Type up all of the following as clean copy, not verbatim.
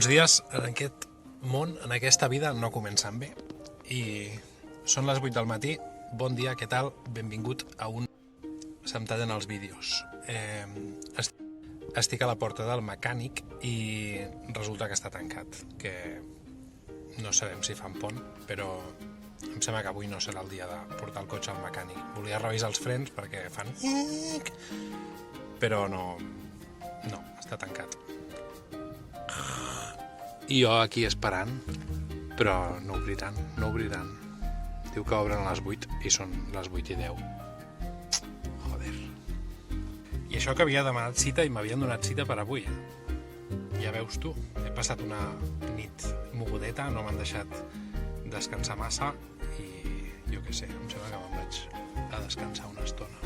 Alguns dies en aquest món, en aquesta vida, no comencen bé. I són les 8 del matí. Bon dia, què tal? Benvingut a un Se'm tallen els vídeos. Estic a la porta del mecànic i resulta que està tancat, que no sabem si fan pont, però em sembla que avui no serà el dia de portar el cotxe al mecànic. Volia revisar els frens perquè fan... però no, està tancat. I jo aquí esperant, però no obriran. Diu que obren a les 8 i són les 8 i 10. Joder. I això que havia demanat cita i m'havien donat cita per avui. Ja veus tu, he passat una nit mogudeta, no m'han deixat descansar massa i jo què sé, em sembla que me'n vaig a descansar una estona.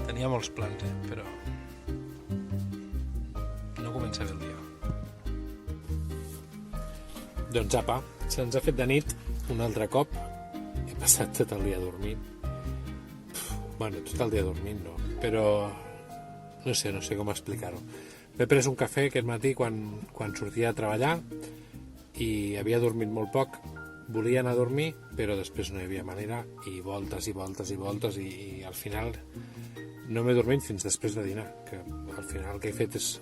Tenia molts plans, però no comença bé el dia. Doncs apa, se'ns ha fet de nit un altre cop. He passat tot el dia dormint. Bueno, tot el dia dormint no, però no sé com explicar-ho. M'he pres un cafè aquest matí quan sortia a treballar i havia dormit molt poc. Volia anar a dormir, però després no hi havia manera, i voltes i al final no m'he dormit fins després de dinar, que al final el que he fet és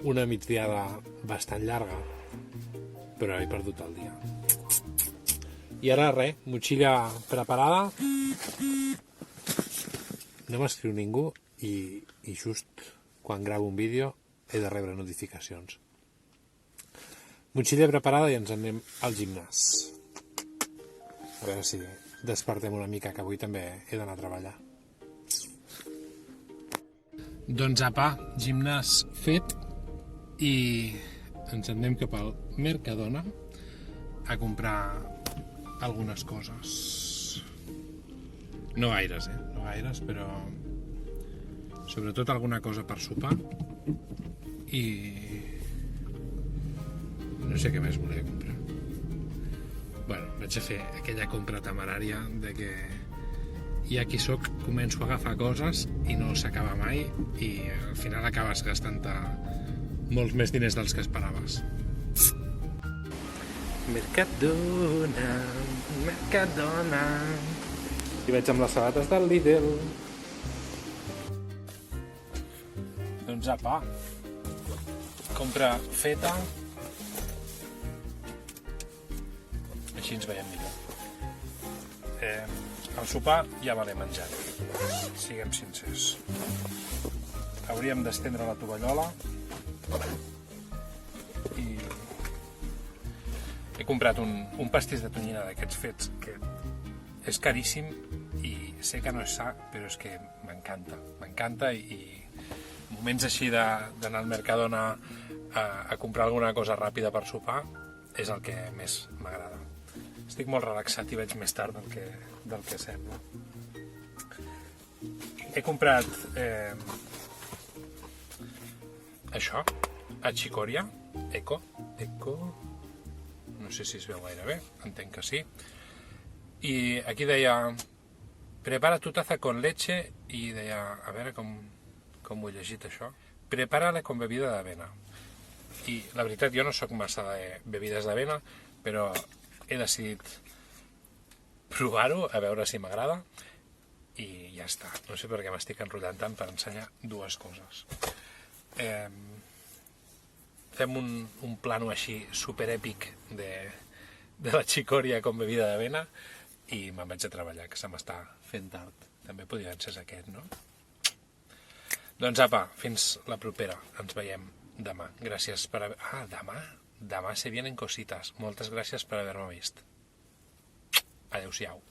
una migdiada bastant llarga, però he perdut el dia. I ara res, motxilla preparada, no m'escriu ningú i just quan gravo un vídeo he de rebre notificacions. Motxilla preparada i ens anem al gimnàs. A veure si despertem una mica, que avui també he d'anar a treballar. Doncs apa, gimnàs fet i ens anem cap al Mercadona a comprar algunes coses. No gaires, però sobretot alguna cosa per sopar i no sé què més volia comprar. Bueno, vaig a fer aquella compra temerària de que ja aquí soc, començo a agafar coses i no s'acaba mai i al final acabes gastant-te molts més diners dels que esperaves. Mercadona. I vaig amb les sabates del Lidl. Doncs apa, compra feta. Així ens veiem millor. El sopar ja me l'he menjat, siguem sincers. Hauríem d'estendre la tovallola i he comprat un pastís de tonyina d'aquests fets que és caríssim i sé que no és sa, però és que m'encanta i moments així d'anar al Mercadona a comprar alguna cosa ràpida per sopar és el que més m'agrada. Estic molt relaxat i veig més tard del que sembla. He comprat això, achicoria, eco, no sé si es veu gaire bé, entenc que sí. I aquí deia, prepara tu taza con leche, i deia, a veure com ho he llegit això, prepara-la con bebida d'avena. I la veritat, jo no sóc massa de bebides d'avena, però he decidit provar-ho, a veure si m'agrada, i ja està. No sé per què m'estic enrotllant tant per ensenyar dues coses. Fem un plano així superèpic de la xicòria com bebida d'avena i me'n vaig a treballar, que se m'està fent tard. També podria ser aquest, no? Doncs apa, fins la propera. Ens veiem demà. Gràcies per haver... Ah, demà se vienen cositas. Moltes gràcies per haver-me vist. Adéu-siau.